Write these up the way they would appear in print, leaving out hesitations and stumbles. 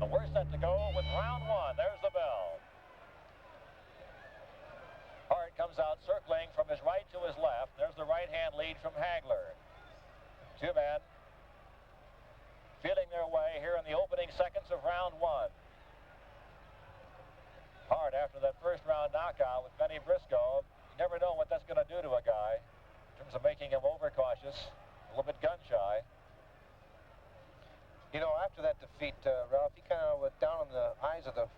And we're set to go with round one. There's the bell. Hart comes out circling from his right to his left. There's the right-hand lead from Hagler. Two men feeling their way here in the opening seconds of round one. Hart, after that first-round knockout with Bennie Briscoe, you never know what that's going to do to a guy in terms of making him overcautious, a little bit gun-shy. You know, after that defeat, Ralph, he kind of went down in the eyes of the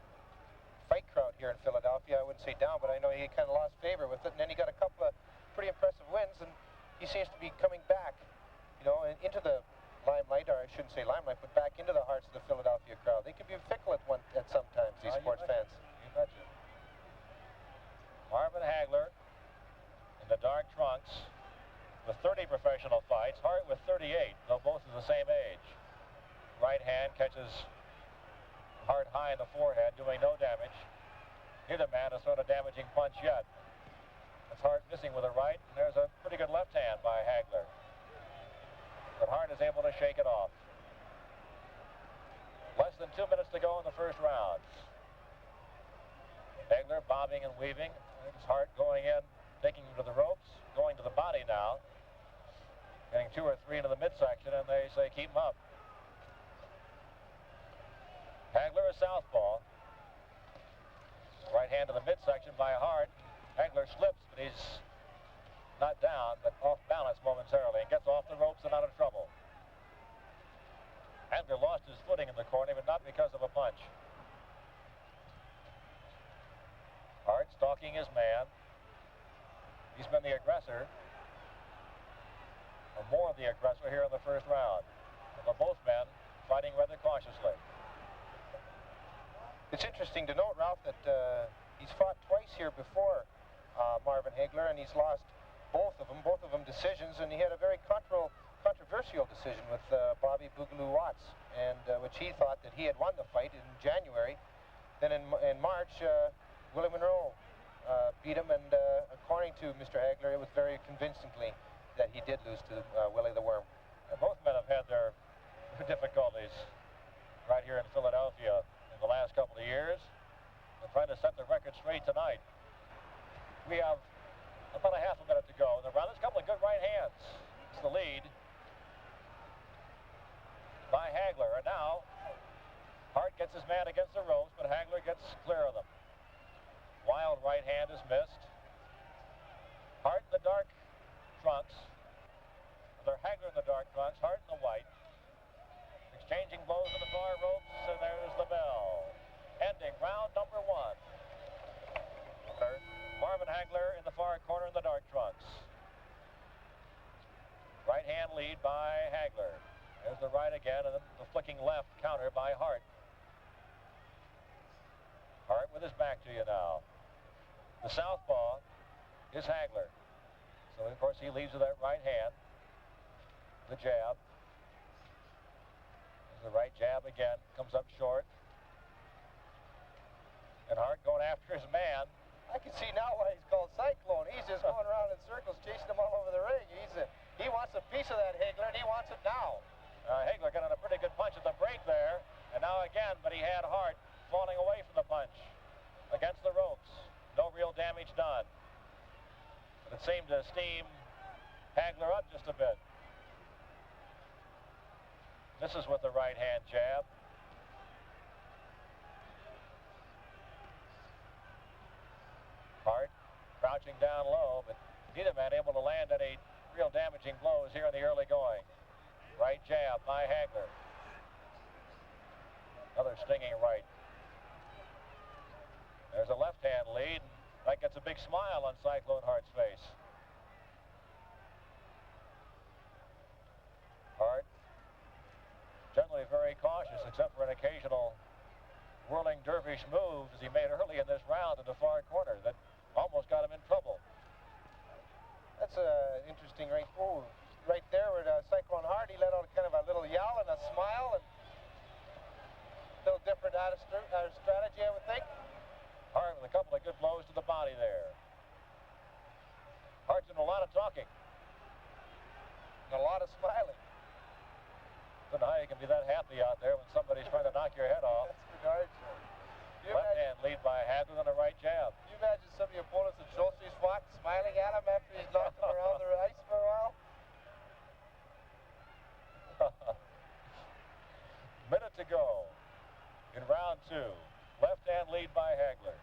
fight crowd here in Philadelphia. I wouldn't say down, but I know he kind of lost favor with it. And then he got a couple of pretty impressive wins, and he seems to be coming back, you know, into the limelight, or I shouldn't say limelight, but back into the hearts of the Philadelphia crowd. They can be fickle at sometimes, these sports fans. You betcha. Marvin Hagler in the dark trunks with 30 professional fights. Hart with 38, though both are the same age. Right hand catches Hart high in the forehead, doing no damage. Neither man has thrown a damaging punch yet. That's Hart missing with a right, and there's a pretty good left hand by Hagler. But Hart is able to shake it off. Less than 2 minutes to go in the first round. Hagler bobbing and weaving. There's Hart going in, taking him to the ropes, going to the body now. Getting 2 or 3 into the midsection, and they say keep him up. Hagler is southpaw. Right hand to the midsection by Hart. Hagler slips, but he's not down, but off balance momentarily, and gets off the ropes and out of trouble. Hagler lost his footing in the corner, but not because of a punch. Hart stalking his man. He's been the aggressor, or more of the aggressor here in the first round. But both men fighting rather cautiously. It's interesting to note, Ralph, that he's fought twice here before Marvin Hagler, and he's lost both of them decisions, and he had a very controversial decision with Bobby Boogaloo Watts, and which he thought that he had won the fight in January. Then in March, Willie Monroe beat him, and according to Mr. Hagler, it was very convincingly that he did lose to Willie the Worm. And both men have had their difficulties right here in Philadelphia in the last couple of years. They're trying to set the record straight tonight. We have about a half a minute to go in the round. There's a couple of good right hands. It's the lead by Hagler. And now Hart gets his man against the ropes, but Hagler gets clear of them. Wild right hand is missed. Hart in the dark trunks. They're Hagler in the dark trunks, Hart in the white. Exchanging blows in the far ropes, and there's the bell. Ending round number one. Marvin Hagler in the far corner in the dark trunks. Right hand lead by Hagler. There's the right again, and then the flicking left counter by Hart. Hart with his back to you now. The southpaw is Hagler. So, of course, he leads with that right hand. The jab. There's the right jab again. Comes up short. And Hart going after his man. I can see now why he's called Cyclone. He's just going around in circles, chasing him all over the ring. He wants a piece of that Hagler, and he wants it now. Hagler got a pretty good punch at the break there. And now again, but he had Hart falling away from the punch. Against the ropes. No real damage done. But it seemed to steam Hagler up just a bit. Misses with the right hand jab. Hart crouching down low, but neither man able to land any real damaging blows here in the early going. Right jab by Hagler. Another stinging right. There's a left hand lead. That gets a big smile on Cyclone Hart's face. Hart generally very cautious, except for an occasional whirling dervish move as he made early in this round in the far corner that almost got him in trouble. That's interesting right there where Cyclone Hart, he let out kind of a little yell and a smile, and a little different strategy, I would think. Hart with a couple of good blows to the body there. Hart's doing a lot of talking. And a lot of smiling. I don't know how you can be that happy out there when somebody's trying to knock your head off. in round 2. Left-hand lead by Hagler.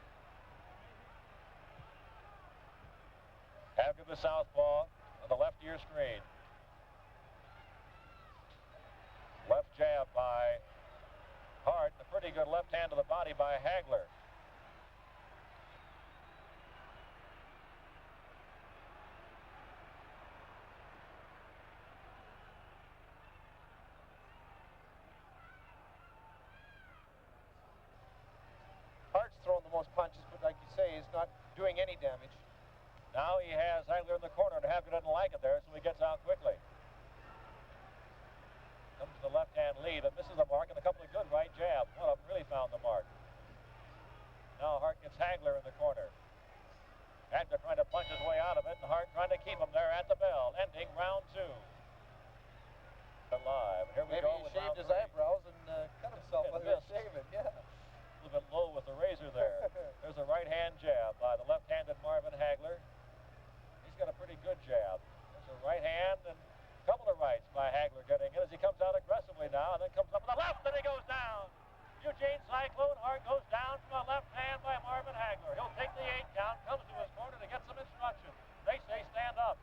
Hagler the southpaw on the left ear screen. Left jab by Hart. A pretty good left hand to the body by Hagler. Hart's throwing the most punches, but like you say, he's not doing any damage. Now he has Hagler in the corner, and Hagler doesn't like it there, so he gets out quickly. Comes to the left-hand lead, and misses the mark, and a couple of good right jabs. One of them really found the mark. Now Hart gets Hagler in the corner. Hagler trying to punch his way out of it, and Hart trying to keep him there at the bell, ending round 2. Live. Here we Maybe go he with shaved round his 3. eyebrows and cut himself while he was shaving, yeah. A little bit low with the razor there. There's a right-hand jab by the left-handed Marvin Hagler. He's got a pretty good jab. There's a right hand and a couple of rights by Hagler getting in as he comes out aggressively now, and then comes up with the left, and he goes down. Eugene Cyclone Hart goes down from a left hand by Marvin Hagler. He'll take the 8 count, comes to his corner to get some instruction. They say stand up.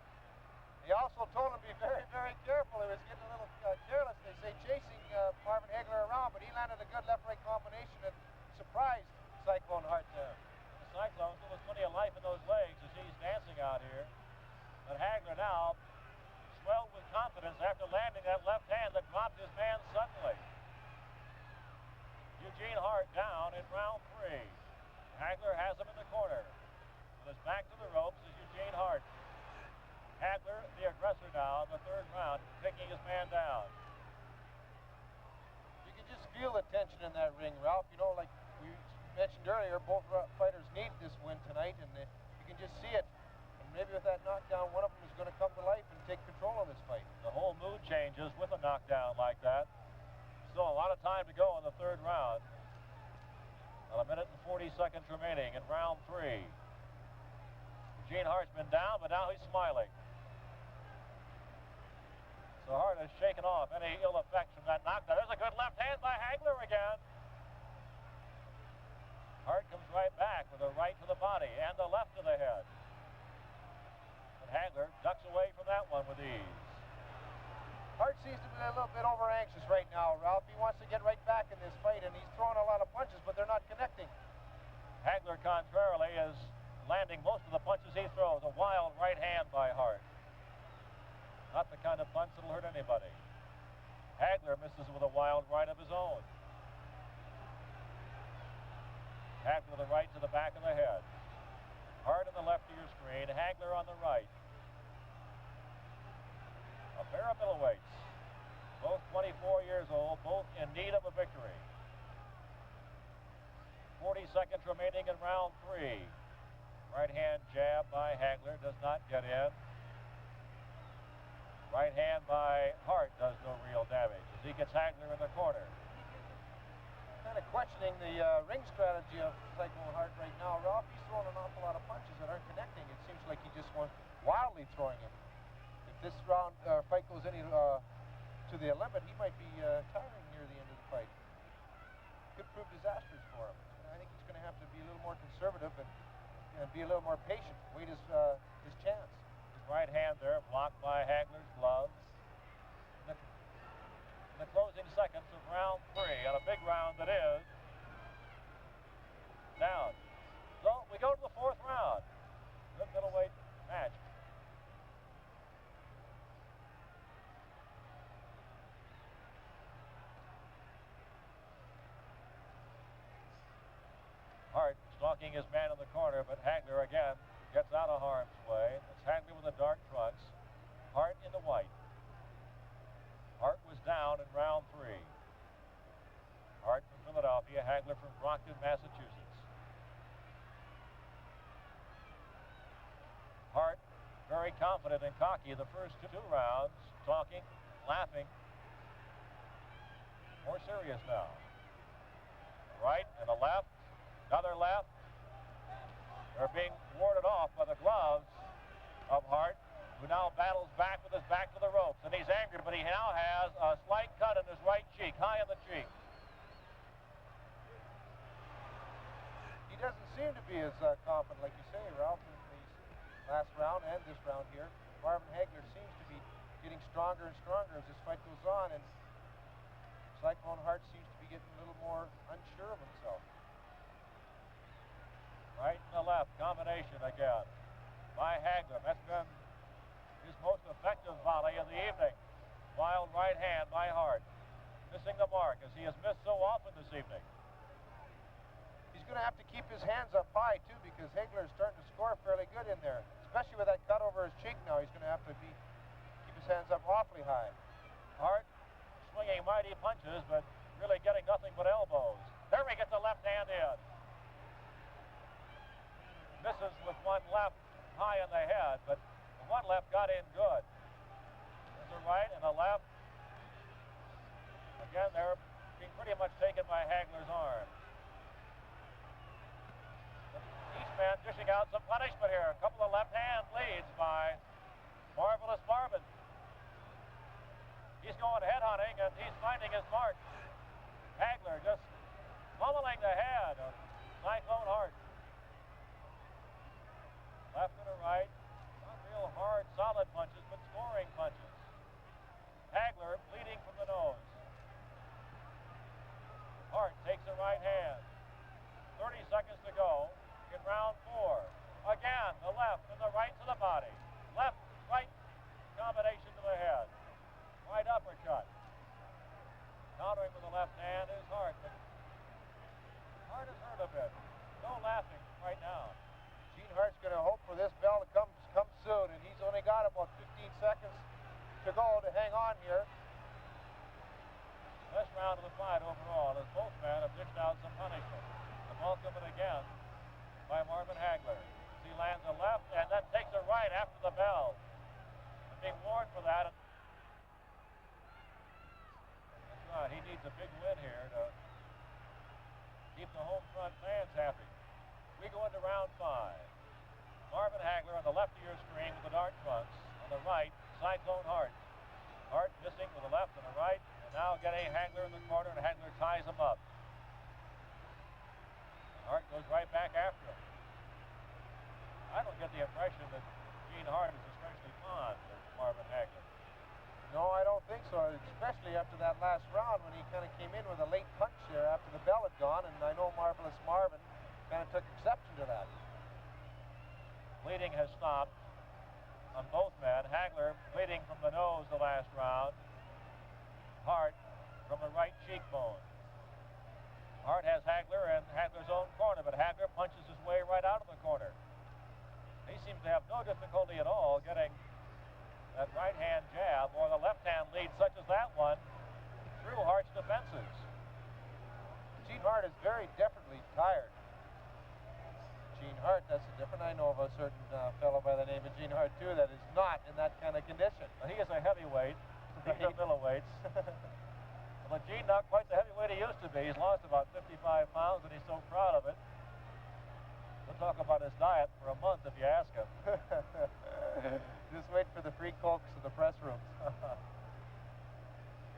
He also told him to be very, very careful. He was getting a little careless, they say, chasing Marvin Hagler around, but he landed a good left-right combination that surprised Cyclone Hart there. The Cyclone still has plenty of life in those legs as he's dancing out here. But Hagler now swelled with confidence after landing that left hand that dropped his man suddenly. Eugene Hart down in round 3. Hagler has him in the corner. With his back to the ropes is Eugene Hart. Hagler, the aggressor now in the 3rd round, taking his man down. You can just feel the tension in that ring, Ralph. You know, like we mentioned earlier, both fighters need this win tonight, and you can just see it. And maybe with that knockdown, one of them is going to come to life and take control of this fight. The whole mood changes with a knockdown like that. Still a lot of time to go in the 3rd round. About 1 minute and 40 seconds remaining in round 3. Eugene Hart's been down, but now he's smiling. So Hart has shaken off any ill effects from that knockdown. There's a good left hand by Hagler again. Hart comes right back with a right to the body and a left to the head. But Hagler ducks away from that one with ease. Hart seems to be a little bit over-anxious right now, Ralph. He wants to get right back in this fight, and he's throwing a lot of punches, but they're not connecting. Hagler, contrarily, is landing most of the punches he throws. A wild right hand by Hart. Not the kind of punch that'll hurt anybody. Hagler misses with a wild right of his own. Hagler with a right to the back of the head. Hart on the left of your screen, Hagler on the right. A pair of middleweights, both 24 years old, both in need of a victory. 40 seconds remaining in round 3. Right hand jab by Hagler does not get in. Right hand by Hart does no real damage as he gets Hagler in the corner. Kind of questioning the ring strategy of Cyclone Hart right now, Ralph. He's throwing an awful lot of punches that aren't connecting. It seems like he just wants wildly throwing them. If this round fight goes any to the limit, he might be tiring near the end of the fight. Could prove disastrous for him. I think he's going to have to be a little more conservative and be a little more patient. Wait his chance. Right hand there blocked by Hagler's gloves. In the closing seconds of round 3 on a big round that is down. So we go to the 4th round. Good middleweight match. Hart stalking his man in the corner, but Hagler again gets out of harm's way. It's Hagler with the dark trunks. Hart in the white. Hart was down in round 3. Hart from Philadelphia, Hagler from Brockton, Massachusetts. Hart very confident and cocky the first 2 rounds, talking, laughing. More serious now. Right and a left, another left. They're being warded off by the gloves of Hart, who now battles back with his back to the ropes. And he's angry, but he now has a slight cut in his right cheek, high in the cheek. doesn't seem to be as confident, like you say, Ralph, in the last round and this round here. Marvin Hagler seems to be getting stronger and stronger as this fight goes on, and Cyclone Hart seems to be getting a little more unsure of himself. Right and the left combination again by Hagler. That's been his most effective volley of the evening. Wild right hand by Hart. Missing the mark as he has missed so often this evening. He's going to have to keep his hands up high, too, because Hagler is starting to score fairly good in there. Especially with that cut over his cheek now, he's going to have to keep his hands up awfully high. Hart swinging mighty punches, but really getting nothing but elbows. There he gets the left hand in. Misses with one left high in the head, but the one left got in good. There's a right and a left. Again, they're being pretty much taken by Hagler's arm. Each man dishing out some punishment here. A couple of left hand leads by Marvelous Marvin. He's going head hunting and he's finding his mark. Hagler just pummeling the head of Cyclone Hart. Left and a right. Not real hard, solid punches, but scoring punches. Hagler bleeding from the nose. Hart takes a right hand. 30 seconds to go in round 4. Again, the left and the right to the body. Left, right combination to the head. Right uppercut. Countering with the left hand is Hart, but Hart is hurt a bit. No laughing right now. Gene Hart's going to hope for this bell to come soon, and he's only got about 15 seconds to go to hang on here. Best round of the fight overall as both men have dished out some punishment. The bulk of it again by Marvin Hagler. He lands a left and then takes a right after the bell. Being warned for that. That's right, he needs a big win here to keep the home front fans happy. We go into round 5. Marvin Hagler on the left of your screen with the dark trunks. On the right, Cyclone Hart. Hart missing with a left and a right. Now getting Hagler in the corner, and Hagler ties him up. Hart goes right back after him. I don't get the impression that Gene Hart is especially fond of Marvin Hagler. No, I don't think so, especially after that last round when he kind of came in with a late punch there after the bell had gone, and I know Marvelous Marvin kind of took exception to that. Bleeding has stopped on both men. Hagler bleeding from the nose the last round. Hart from the right cheekbone. Hart has Hagler in Hagler's own corner, but Hagler punches his way right out of the corner. He seems to have no difficulty at all getting that right hand jab or the left hand lead such as that one through Hart's defenses. Gene Hart is very definitely tired. Gene Hart, that's different. I know of a certain fellow by the name of Gene Hart too that is not in that kind of condition. Well, he is a heavyweight. He's a middleweights. Well, Gene not quite the heavyweight he used to be. He's lost about 55 pounds, and he's so proud of it. We'll talk about his diet for a month if you ask him. Just wait for the free cokes in the press rooms.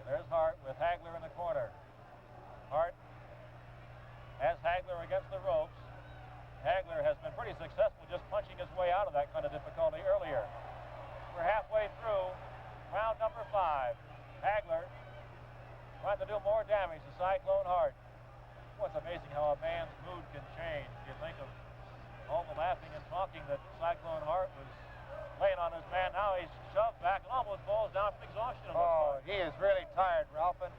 There's Hart with Hagler in the corner. Hart has Hagler against the ropes. Hagler has been pretty successful just punching his way out of that kind of difficulty earlier. We're halfway through round number 5. Hagler trying to do more damage to Cyclone Hart. Well, it's amazing how a man's mood can change. You think of all the laughing and talking that Cyclone Hart was laying on his man. Now he's shoved back and almost falls down from exhaustion. Oh, he is really tired, Ralph. And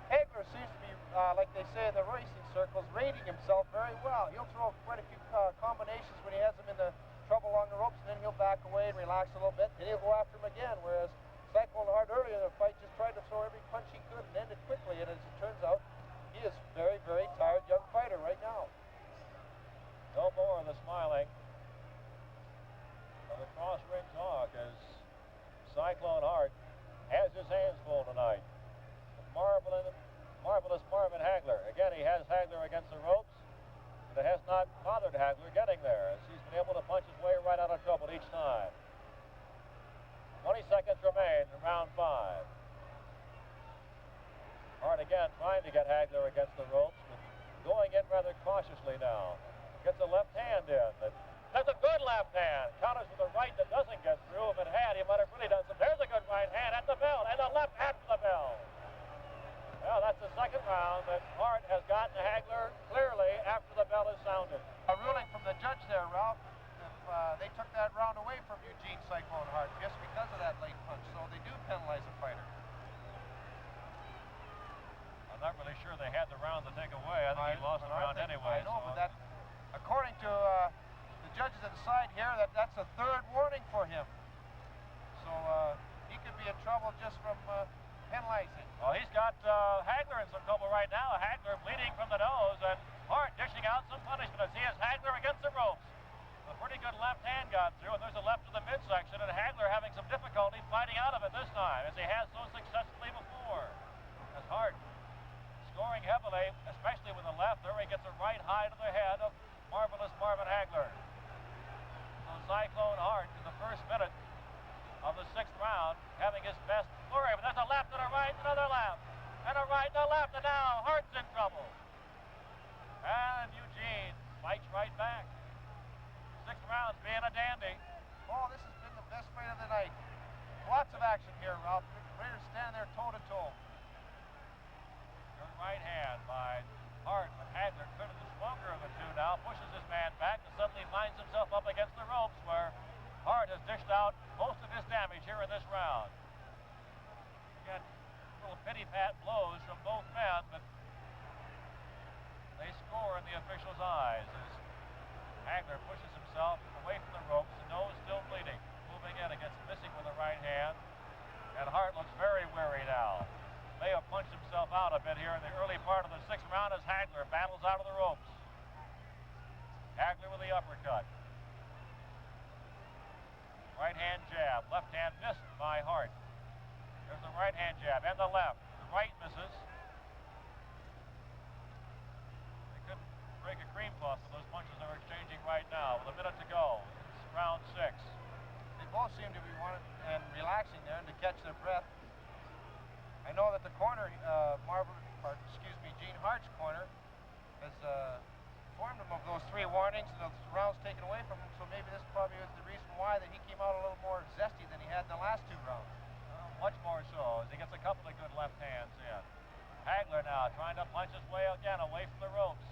Hagler seems to be, like they say in the racing circles, rating himself very well. He'll throw quite a few combinations when he has him in the trouble along the ropes, and then he'll back away and relax a little bit, and he'll go after him again, whereas Cyclone Hart earlier in the fight just tried to throw every punch he could and end it quickly, and as it turns out, he is very, very tired young fighter right now. No more of the smiling of the cross-ring talk as Cyclone Hart has his hands full tonight. Marvelous Marvin Hagler. Again, he has Hagler against the ropes, but it has not bothered Hagler getting there, as he's been able to punch his way right out of trouble each time. 20 seconds remain in round 5. Hart again trying to get Hagler against the ropes, but going in rather cautiously now. Gets a left hand in. That's a good left hand. Counters with a right that doesn't get through. If it had, he might have really done some. There's a good right hand at the bell, and the left after the bell. Well, that's the second round that Hart has gotten Hagler clearly after the bell is sounded. A ruling from the judge there, Ralph, if they took that round away from Eugene Cyclone Hart just because of that late punch, so they do penalize a fighter. I'm not really sure they had the round to take away. I think he lost the round anyway. I know, but that, according to the judges at the side here, that's a third warning for him. So he could be in trouble just from penalizing. Well, he's got Hagler in some trouble right now. Hagler bleeding from the nose, and Hart dishing out some punishment as he has Hagler against the ropes. A pretty good left hand got through, and there's a left to the midsection, and Hagler having some difficulty fighting out of it this time, as he has so successfully before. As Hart scoring heavily, especially with the left. There he gets a right high to the head of marvelous Marvin Hagler. So Cyclone Hart in the first minute of the sixth round having his best flurry. But there's a left and a right, another left, and a right and a left, and now Hart's in trouble. And Eugene fights right back. Sixth round's being a dandy. Oh, this has been the best fight of the night. Lots of action here, Ralph. Raiders stand there toe-to-toe. Good right hand by Hart, but Hagler, clearly the stronger of the two now, pushes his man back and suddenly finds himself up against the ropes where Hart has dished out most of his damage here in this round. Again, little pity-pat blows from both men, but they score in the official's eyes as Hagler pushes himself away from the ropes, the nose still bleeding, moving in against missing with the right hand, and Hart looks very weary now. May have punched himself out a bit here in the early part of the sixth round as Hagler battles out of the ropes. Hagler with the uppercut. Right hand jab, left hand missed by Hart. There's the right hand jab and the left. The right misses. They couldn't break a cream puff with those punches they're exchanging right now with a minute to go. It's round six. They both seem to be wanting and relaxing there to catch their breath. I know that the corner, Gene Hart's corner, has informed him of those three warnings and those rounds taken away from him, so maybe this probably was the reason why that he came out a little more zesty than he had in the last two rounds. Much more so, as he gets a couple of good left hands in. Hagler now trying to punch his way again away from the ropes,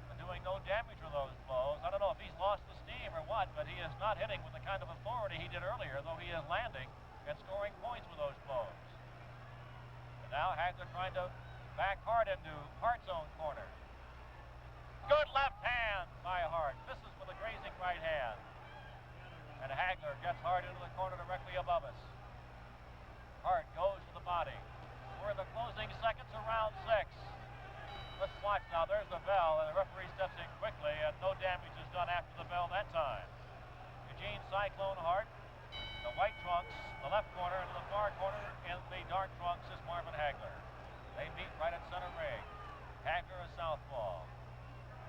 and doing no damage with those blows. I don't know if he's lost the steam or what, but he is not hitting with the kind of authority he did earlier, though he is landing and scoring points with those blows. And now Hagler trying to back Hart into Hart's own corner. Good left hand by Hart. Misses with a grazing right hand. And Hagler gets Hart into the corner directly above us. Hart goes to the body. We're in the closing seconds of round six. Let's watch now. There's the bell, and the referee steps in quickly, and no damage is done after the bell that time. Eugene Cyclone Hart, the white trunks, the left corner, and in the far corner in the dark trunks is Marvin Hagler. They meet right at center ring. Hagler a southpaw.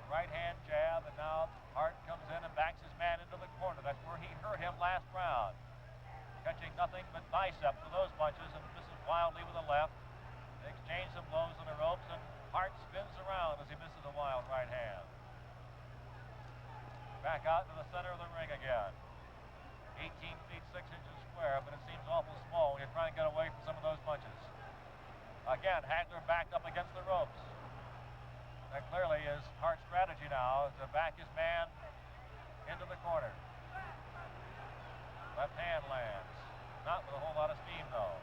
Right hand jab, and now Hart comes in and backs his man into the corner. That's where he hurt him last round. Catching nothing but biceps with those punches, and misses wildly with the left. They exchange some blows on the ropes, and Hart spins around as he misses a wild right hand. Back out to the center of the ring again. 18 feet 6 inches square, but it seems awful small when you're trying to get away from some of those punches. Again, Hagler backed up against the ropes. That clearly is Hart's strategy now, to back his man into the corner. Left hand lands. Not with a whole lot of steam, though.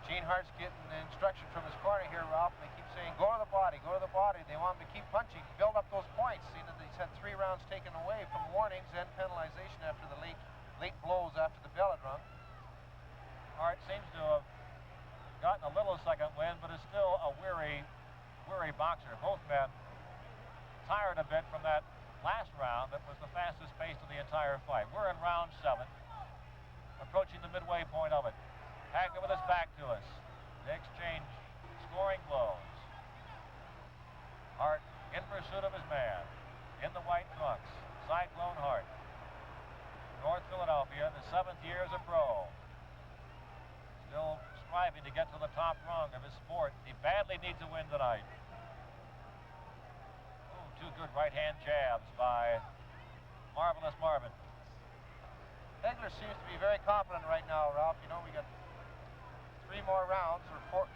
Gene Hart's getting instruction from his corner here, Ralph, and they keep saying, go to the body, go to the body. They want him to keep punching, build up those points. Seeing that he's had 3 rounds taken away from warnings and penalization after the late blows after the bell had rung. Hart seems to have gotten a little second wind, but is still a weary boxer. Both men tired a bit from that last round that was the fastest pace of the entire fight. We're in round 7, approaching the midway point of it. Hagler with his back to us. They exchange scoring blows. Hart in pursuit of his man. In the white trunks, Cyclone Hart. North Philadelphia, in his 7th year as a pro. Still striving to get to the top rung of his sport. He badly needs a win tonight. Ooh, 2 good right-hand jabs by Marvelous Marvin. Hagler seems to be very confident right now, Ralph. You know, we got 3 more rounds, or 4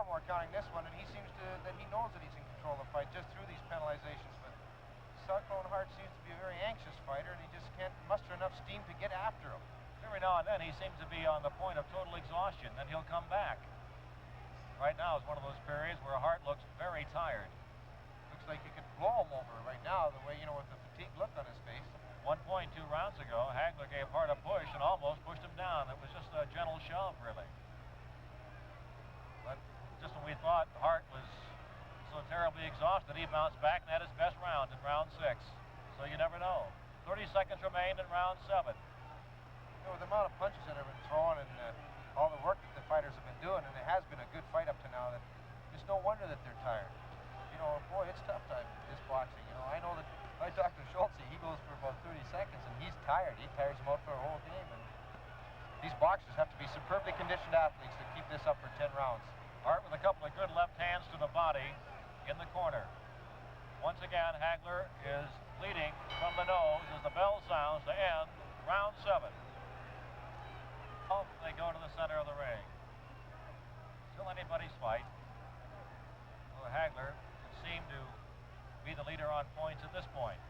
more counting this one, and he seems that he knows that he's in control of the fight just through these penalizations. But Cyclone Hart seems to be a very anxious fighter, and he just can't muster enough steam to get after him. Every now and then he seems to be on the point of total exhaustion, then he'll come back. Right now is one of those periods where Hart looks very tired. Looks like he could blow him over right now, the way, you know, with the fatigue look on his face. 1.2 rounds ago, Hagler gave Hart a push and almost pushed him down. It was just a gentle shove, really. But just when we thought Hart was so terribly exhausted, he bounced back and had his best round in round 6. So you never know. 30 seconds remained in round 7. You know, with the amount of punches that have been thrown and all the work that the fighters have been doing, and it has been a good fight up to now, that it's no wonder that they're tired. You know, boy, it's tough time, this boxing. You know, I know that like Dr. Schultze, he goes for about 30 seconds, and he's tired. He tires him out for a whole game. And these boxers have to be superbly conditioned athletes to keep this up for 10 rounds. Hart with a couple of good left hands to the body in the corner. Once again, Hagler is bleeding from the nose as the bell sounds to end round 7. Off they go to the center of the ring. Still anybody's fight. Well, Hagler can seem to be the leader on points at this point.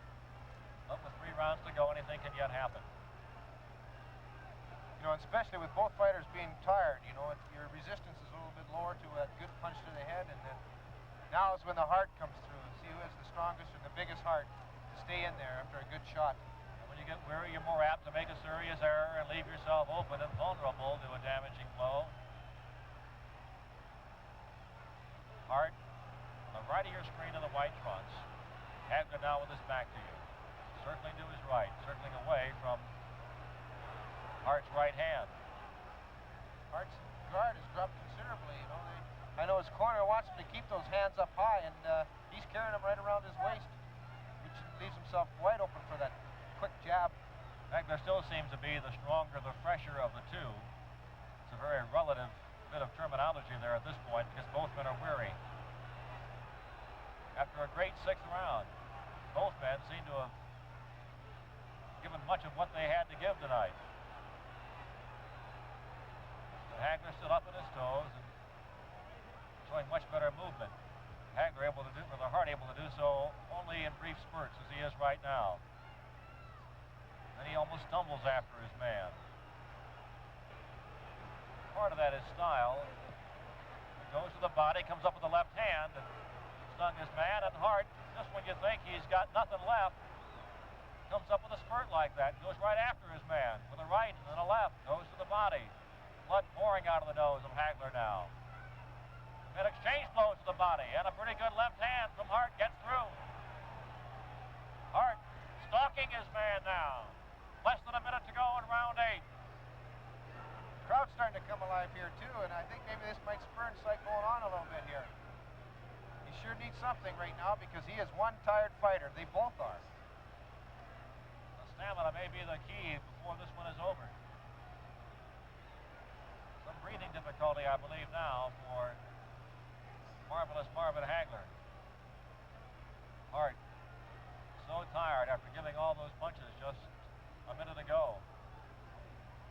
But with 3 rounds to go, anything can yet happen. You know, especially with both fighters being tired, you know, your resistance is a little bit lower to a good punch to the head, and then now is when the heart comes through and see who has the strongest and the biggest heart to stay in there after a good shot. And when you get weary, you're more apt to make a serious error and leave yourself open and vulnerable to a damaging blow. Hart on the right of your screen in the white trunks. Hagler now with his back to you. Circling to his right, circling away from Hart's right hand. Hart's guard has dropped considerably, you know. I know his corner wants him to keep those hands up high, and he's carrying them right around his waist, which leaves himself wide open for that quick jab. Hagler still seems to be the stronger, the fresher of the two. It's a very relative bit of terminology there at this point because both men are weary. After a great 6th round, both men seem to have given much of what they had to give tonight. But Hagler still up in his toes and showing much better movement. Hagler able to do, or the Hart able to do so only in brief spurts as he is right now. Then he almost stumbles after his man. Part of that is style. He goes to the body, comes up with the left hand, and stung his man, and Hart, just when you think he's got nothing left, comes up with a spurt like that, goes right after his man with a right and then a left, goes to the body. Blood pouring out of the nose of Hagler now. An exchange blows to the body, and a pretty good left hand from Hart gets through. Hart stalking his man now. Less than a minute to go in round 8. The crowd's starting to come alive here too, and I think maybe this might spur Cyclone on a little bit here. He sure needs something right now because he is one tired fighter. They both are. The stamina may be the key before this one is over. Some breathing difficulty, I believe, now for Marvelous Marvin Hagler. Hart so tired after giving all those punches just a minute ago.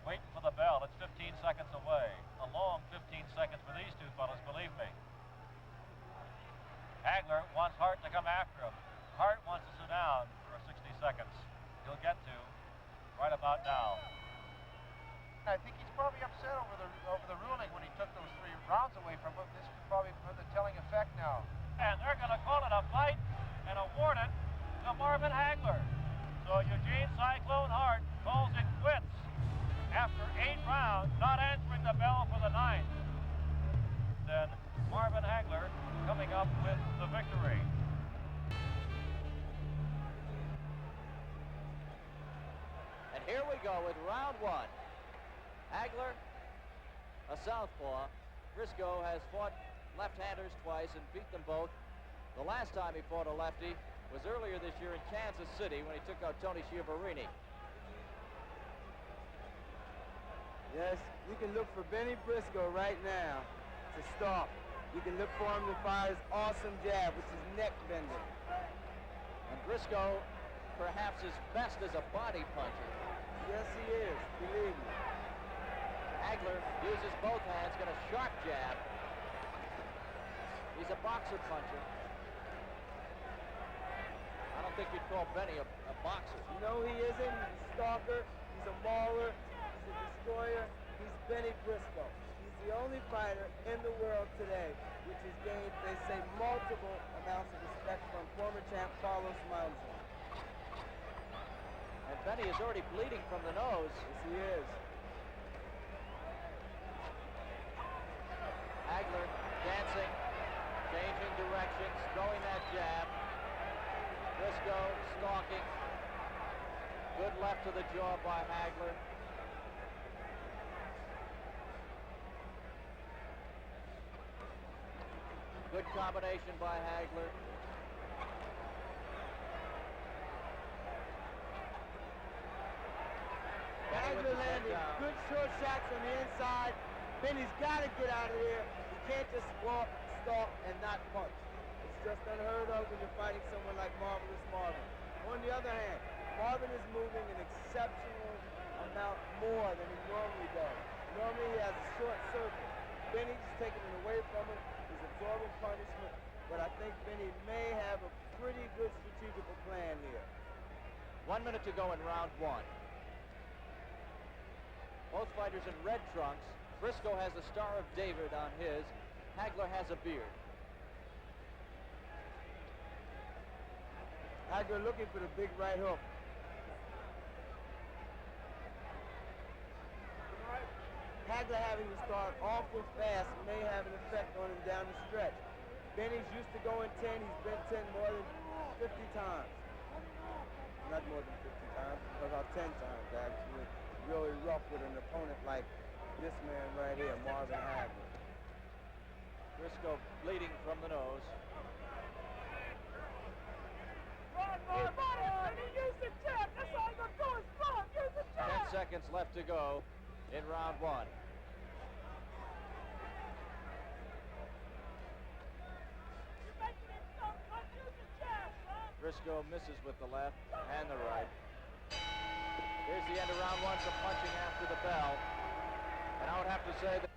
Waiting for the bell. It's 15 seconds away. A long 15 seconds for these two fellas, believe me. Hagler wants Hart to come after him. Hart wants to sit down for 60 seconds. He'll get to right about now. I think he's probably upset over the ruling when he took those 3 rounds away from him. This is probably for the telling effect now. And they're going to call it a fight and award it to Marvin Hagler. So Eugene Cyclone Hart calls it quits after 8 rounds, not answering the bell for the 9th. Then Marvin Hagler coming up with the victory. And here we go with round 1. Hagler, a southpaw. Briscoe has fought left-handers twice and beat them both. The last time he fought a lefty was earlier this year in Kansas City when he took out Tony Schiavorini. Yes, you can look for Bennie Briscoe right now to stop. You can look for him to fire his awesome jab, which is neck bending. And Briscoe, perhaps his best as a body puncher. Yes, he is. Believe me. Hagler uses both hands, got a sharp jab. He's a boxer puncher. I don't think you'd call Bennie a boxer. No, he isn't. He's a stalker. He's a mauler. He's a destroyer. He's Bennie Briscoe. He's the only fighter in the world today which has gained, they say, multiple amounts of respect from former champ Carlos Monzon. And Bennie is already bleeding from the nose. Yes, he is. Hagler dancing, changing directions, throwing that jab. Briscoe stalking. Good left to the jaw by Hagler. Good combination by Hagler. Hagler landing good short shots on the inside. Bennie's got to get out of here. He can't just walk, stalk, and not punch. It's just unheard of when you're fighting someone like Marvelous Marvin. On the other hand, Marvin is moving an exceptional amount more than he normally does. Normally he has a short circuit. Bennie's taking it away from him. He's absorbing punishment. But I think Bennie may have a pretty good strategical plan here. 1 minute to go in round one. Both fighters in red trunks. Briscoe has the Star of David on his. Hagler has a beard. Hagler looking for the big right hook. Hagler having to start awful fast may have an effect on him down the stretch. Bennie's used to going 10. He's been 10 more than 50 times. Not more than 50 times, about 10 times actually. Really rough with an opponent like this man right here, Marvin Hagler. Briscoe bleeding from the nose. Run, use the jab. That's all you're going to do is run. Use the jab. 10 seconds left to go in round one. You're making him stop. Use the jab, son. Briscoe misses with the left and the right. Here's the end of round one, some punching after the bell. And I would have to say that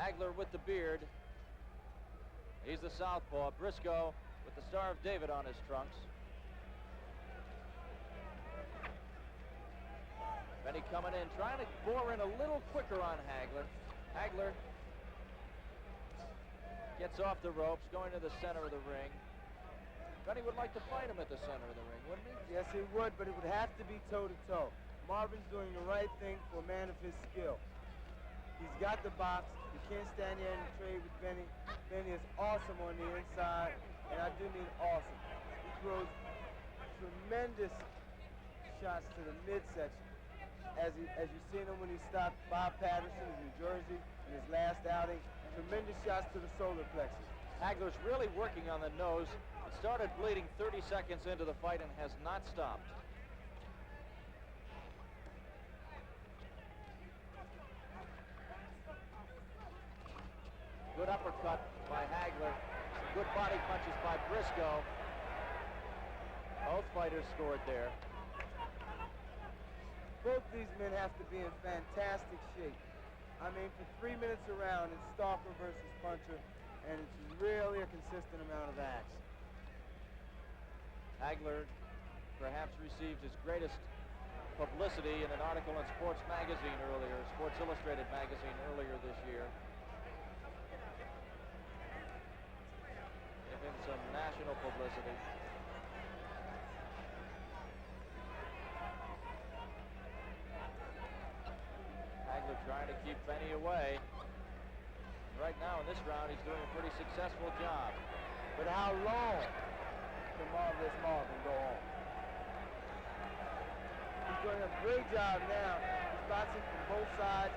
Hagler with the beard. He's the southpaw. Briscoe with the Star of David on his trunks. Bennie coming in, trying to bore in a little quicker on Hagler. Hagler gets off the ropes, going to the center of the ring. Bennie would like to fight him at the center of the ring, wouldn't he? Yes, he would, but it would have to be toe-to-toe. Marvin's doing the right thing for a man of his skill. He's got the box. You can't stand there and trade with Bennie. Bennie is awesome on the inside, and I do mean awesome. He throws tremendous shots to the midsection. As you've seen him when he stopped Bob Patterson in New Jersey in his last outing, tremendous shots to the solar plexus. Hagler's really working on the nose. It started bleeding 30 seconds into the fight and has not stopped. Good uppercut by Hagler. Some good body punches by Briscoe. Both fighters scored there. Both these men have to be in fantastic shape. I mean, for 3 minutes around, it's stalker versus puncher, and it's really a consistent amount of action. Hagler perhaps received his greatest publicity in an article in Sports Magazine earlier, Sports Illustrated magazine earlier this year. Give him some national publicity. Hagler trying to keep Bennie away. Right now in this round, he's doing a pretty successful job. But how long can Marvelous Marvin go on? He's doing a great job now. He's boxing from both sides.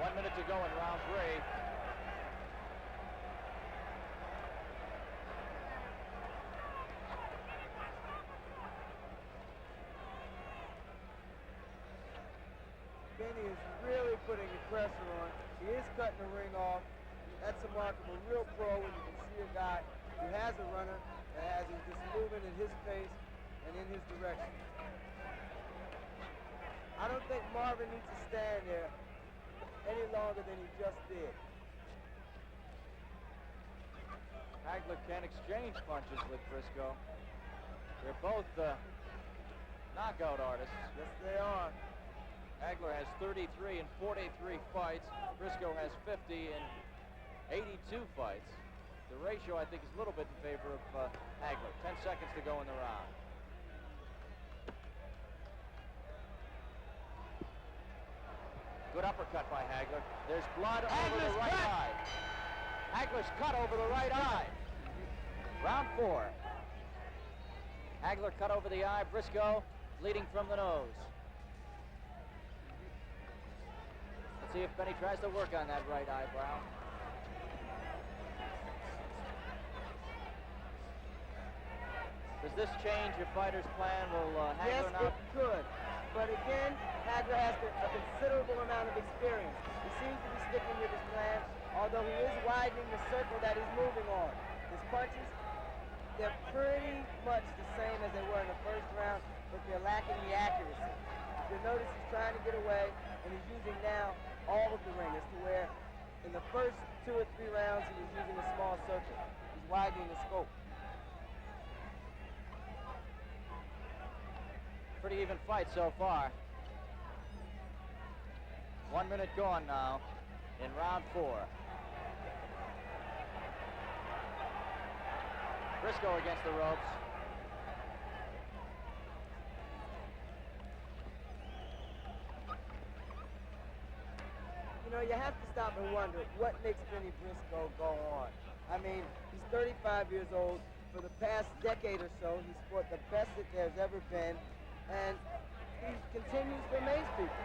1 minute to go in round three. Bennie is really putting the pressure on. He is cutting the ring off. That's to mark him a real pro when you can see a guy who has a runner that has him just moving in his pace and in his direction. I don't think Marvin needs to stand there any longer than he just did. Hagler can exchange punches with Briscoe. They're both knockout artists. Yes, they are. Hagler has 33 in 43 fights. Briscoe has 50 in 82 fights. The ratio, I think, is a little bit in favor of Hagler. 10 seconds to go in the round. Good uppercut by Hagler. There's blood over the right eye. Hagler's cut over the right eye. Round 4. Hagler cut over the eye. Briscoe bleeding from the nose. Let's see if Bennie tries to work on that right eyebrow. Does this change your fighter's plan? Will Hagler yes, not? it could. But again, Hagler has a considerable amount of experience. He seems to be sticking with his plan, although he is widening the circle that he's moving on. His punches, they're pretty much the same as they were in the first round, but they're lacking the accuracy. If you notice, he's trying to get away, and he's using now all of the ring, as to where in the first 2 or 3 rounds he was using a small circle. He's widening the scope. Pretty even fight so far. 1 minute gone now in round 4. Briscoe against the ropes. You know, you have to stop and wonder what makes Bennie Briscoe go on. I mean, he's 35 years old. For the past decade or so, he's fought the best that there's ever been, and he continues to amaze people.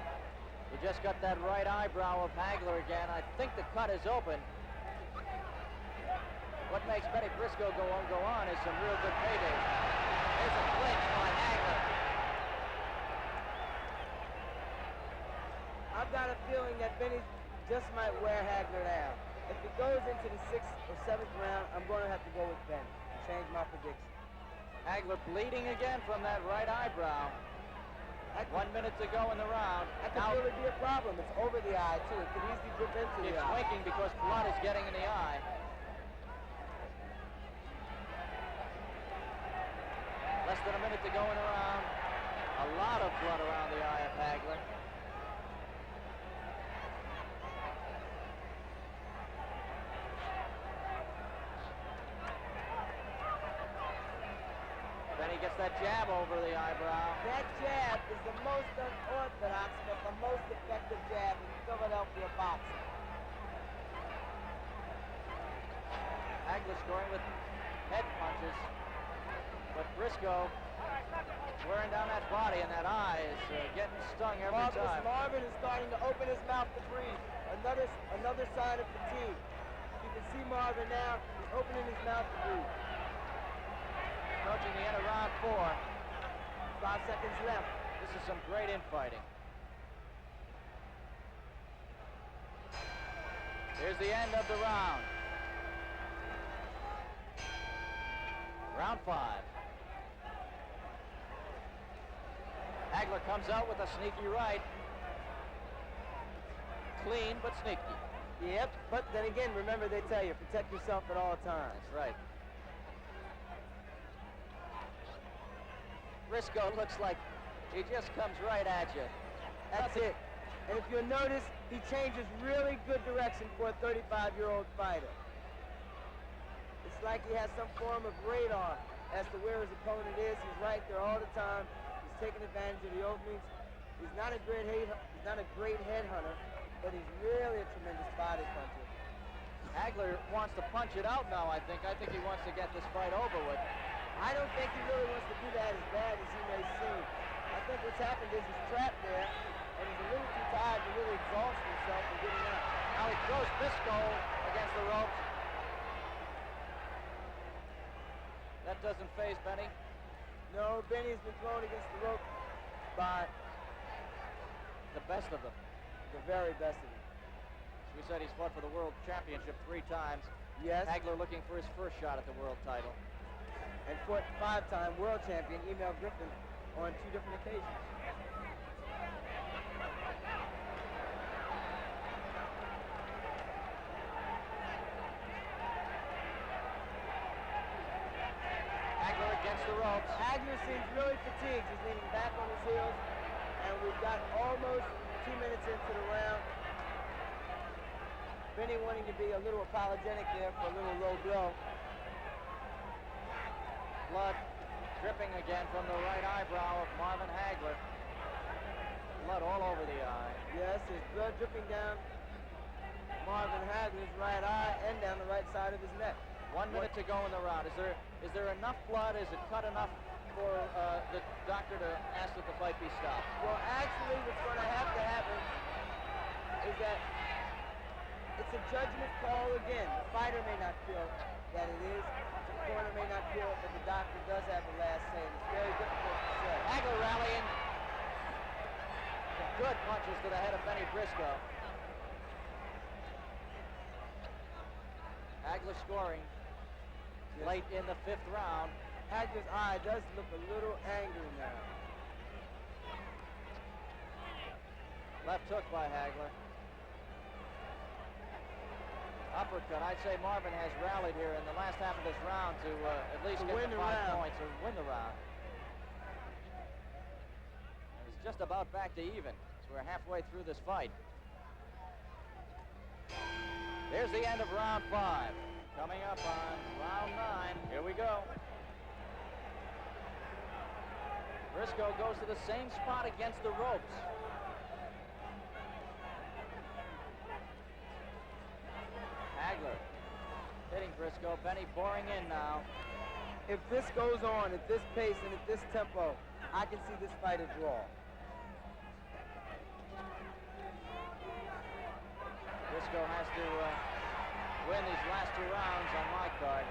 He just got that right eyebrow of Hagler again. I think the cut is open. What makes Bennie Briscoe go on is some real good paydays. There's a clinch by Hagler. I've got a feeling that Bennie just might wear Hagler down. If it goes into the 6th or 7th round, I'm going to have to go with Bennie and change my prediction. Hagler bleeding again from that right eyebrow. 1 minute to go in the round. That could really be a problem. It's over the eye, too. It could easily drip into the eye. It's winking because blood is getting in the eye. Less than a minute to go in the round. A lot of blood around the eye of Hagler. Then he gets that jab over the eyebrow. That jab is the most unorthodox but the most effective jab in Philadelphia boxing. Hagler scoring with head punches. But Briscoe wearing down that body, and that eye is getting stung every time. Marvin is starting to open his mouth to breathe. Another sign of fatigue. You can see Marvin now. He's opening his mouth to breathe. Approaching the end of round 4. 5 seconds left. This is some great infighting. Here's the end of the round. Round 5. Hagler comes out with a sneaky right. Clean, but sneaky. Yep, but then again, remember they tell you, protect yourself at all times. That's right. Briscoe looks like he just comes right at you. That's it. And if you'll notice, he changes really good direction for a 35-year-old fighter. It's like he has some form of radar as to where his opponent is. He's right there all the time. He's taking advantage of the openings. He's not a great head hunter, but he's really a tremendous body puncher. Hagler wants to punch it out now, I think. I think he wants to get this fight over with. I don't think he really wants to do that as bad as he may seem. I think what's happened is he's trapped there, and he's a little too tired to really exhaust himself and getting out. Now he throws Briscoe against the ropes. That doesn't faze Bennie. No, Bennie's been thrown against the rope by the best of them. The very best of them. He's we said he's fought for the world championship 3 times. Yes. Hagler looking for his first shot at the world title. And fought 5-time world champion Emil Griffin on 2 different occasions. Hagler against the ropes. Hagler seems really fatigued. He's leaning back on his heels, and we've got almost 2 minutes into the round. Bennie wanting to be a little apologetic there for a little low blow. Blood dripping again from the right eyebrow of Marvin Hagler. Blood all over the eye. Yes, there's blood dripping down Marvin Hagler's right eye and down the right side of his neck. 1 minute to go in the round. Is there enough blood? Is it cut enough for the doctor to ask that the fight be stopped? Well, actually, what's going to have to happen is that it's a judgment call again. The fighter may not feel that it is. The corner may not feel it, but the doctor does have the last say, and it's very difficult to say. Hagler rallying. Some good punches to the head of Bennie Briscoe. Hagler scoring late in the 5th round. Hagler's eye does look a little angry now. Left hook by Hagler. Uppercut. I'd say Marvin has rallied here in the last half of this round to at least get win the the 5 round. points or win the round. He's just about back to even, so we're halfway through this fight. Here's the end of round 5. Coming up on round 9. Here we go. Briscoe goes to the same spot against the ropes. Hagler hitting Briscoe. Bennie boring in now. If this goes on at this pace and at this tempo, I can see this fight a draw. Briscoe has to win these last 2 rounds on my card.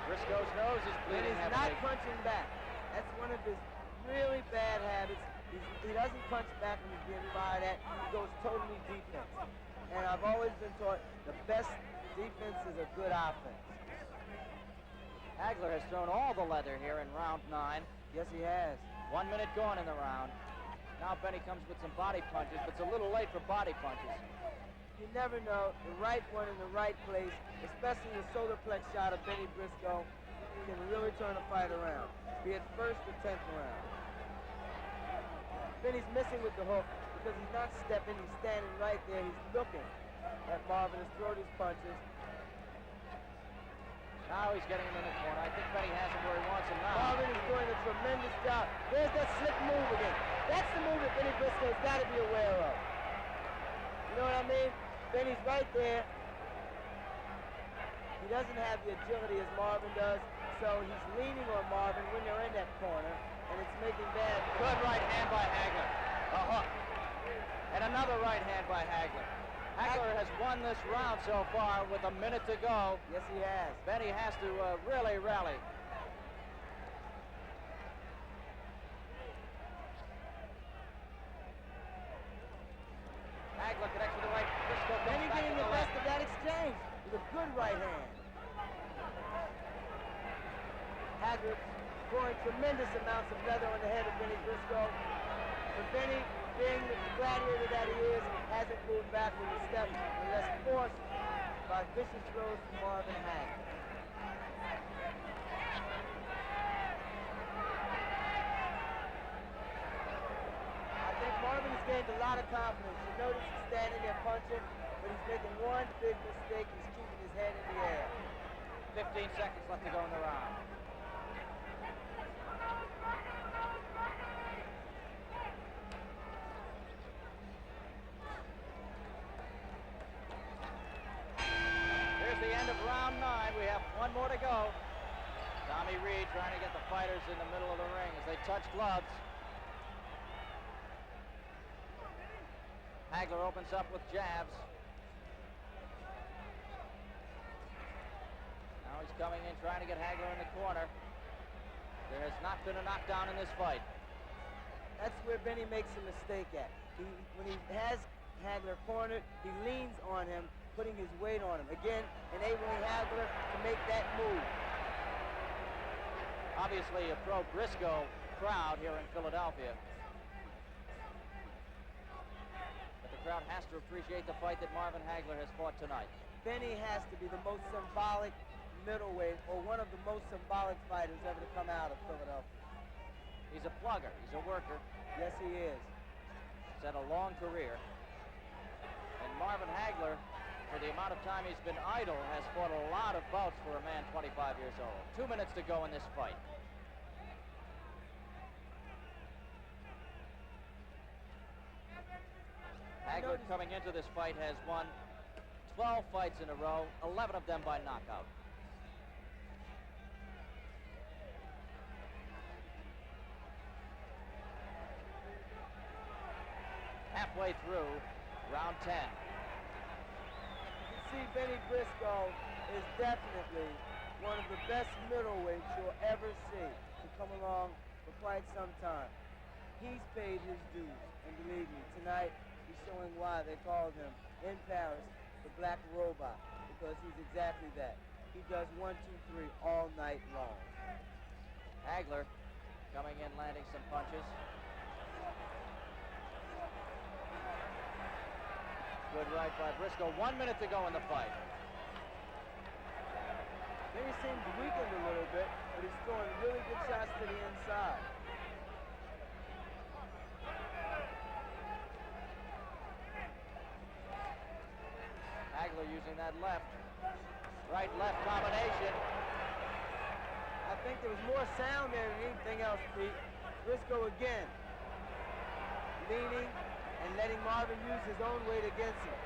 Briscoe's nose is And bleeding he's not heavily. punching back. That's one of his really bad habits. He doesn't punch back when he's being fired at. He goes totally defense. And I've always been taught the best defense is a good offense. Hagler has thrown all the leather here in round 9. Yes, he has. 1 minute gone in the round. Now Bennie comes with some body punches, but it's a little late for body punches. You never know. The right one in the right place, especially the solar plex shot of Bennie Briscoe, can really turn a fight around, be it 1st or 10th round. Bennie's missing with the hook because he's not stepping. He's standing right there. He's looking at Marvin to throw these punches. Now he's getting him in the corner. I think Bennie has him where he wants him now. Marvin is doing a tremendous job. There's that slick move again. That's the move that Bennie Briscoe's got to be aware of. You know what I mean? Bennie's right there. He doesn't have the agility as Marvin does, so he's leaning on Marvin when they're in that corner, and it's making bad. Good right hand by Hagler. A hook. And another right hand by Hagler. Hagler has won this round so far with a minute to go. Yes, he has. Bennie has to really rally. Hagler connects with the right. Briscoe comes Bennie back getting to the the best left. of that exchange with a good right hand. Hagler pouring tremendous amounts of leather on the head of Bennie Briscoe. But Bennie, being the gladiator that he is, hasn't moved back with a step unless forced by vicious throws from Marvin Hagler. I think Marvin has gained a lot of confidence. You notice he's standing there punching, but he's making one big mistake. He's keeping his head in the air. 15 seconds left to go in the round. Here's the end of round 9. We have 1 more to go. Tommy Reed trying to get the fighters in the middle of the ring as they touch gloves. Hagler opens up with jabs. Now He's coming in, trying to get Hagler in the corner. There has not been a knockdown in this fight. That's where Bennie makes a mistake at. When he has Hagler cornered, he leans on him, putting his weight on him. Again, enabling Hagler to make that move. Obviously a pro-Briscoe crowd here in Philadelphia. But the crowd has to appreciate the fight that Marvin Hagler has fought tonight. Bennie has to be the most symbolic middleweight, or one of the most symbolic fighters ever to come out of Philadelphia. He's a plugger. He's a worker. Yes, he is. He's had a long career. And Marvin Hagler, for the amount of time he's been idle, has fought a lot of bouts for a man 25 years old. 2 minutes to go in this fight. Hagler coming into this fight has won 12 fights in a row, 11 of them by knockout. Halfway through round 10. You see, Bennie Briscoe is definitely one of the best middleweights you'll ever see to come along for quite some time. He's paid his dues, and believe me, tonight he's showing why they called him in Paris the Black Robot, because he's exactly that. He does 1, 2, 3 all night long. Hagler coming in, landing some punches. Good right by Briscoe. 1 minute to go in the fight. Bennie seems weakened a little bit, but he's throwing really good shots to the inside. Hagler using that left. Right-left combination. I think there was more sound there than anything else, Pete. Briscoe again, leaning and letting Marvin use his own weight against him.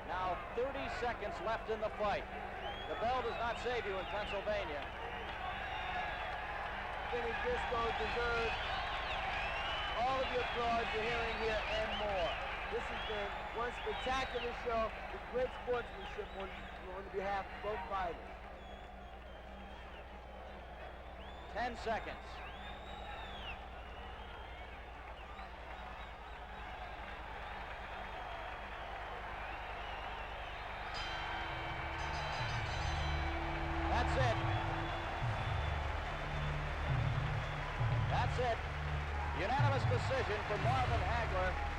Now 30 seconds left in the fight. The bell does not save you in Pennsylvania. Bennie Briscoe deserves all of the applause you're hearing here and more. This has been one spectacular show with great sportsmanship on behalf of both fighters. 10 seconds. That's it. That's it. Unanimous decision for Marvin Hagler.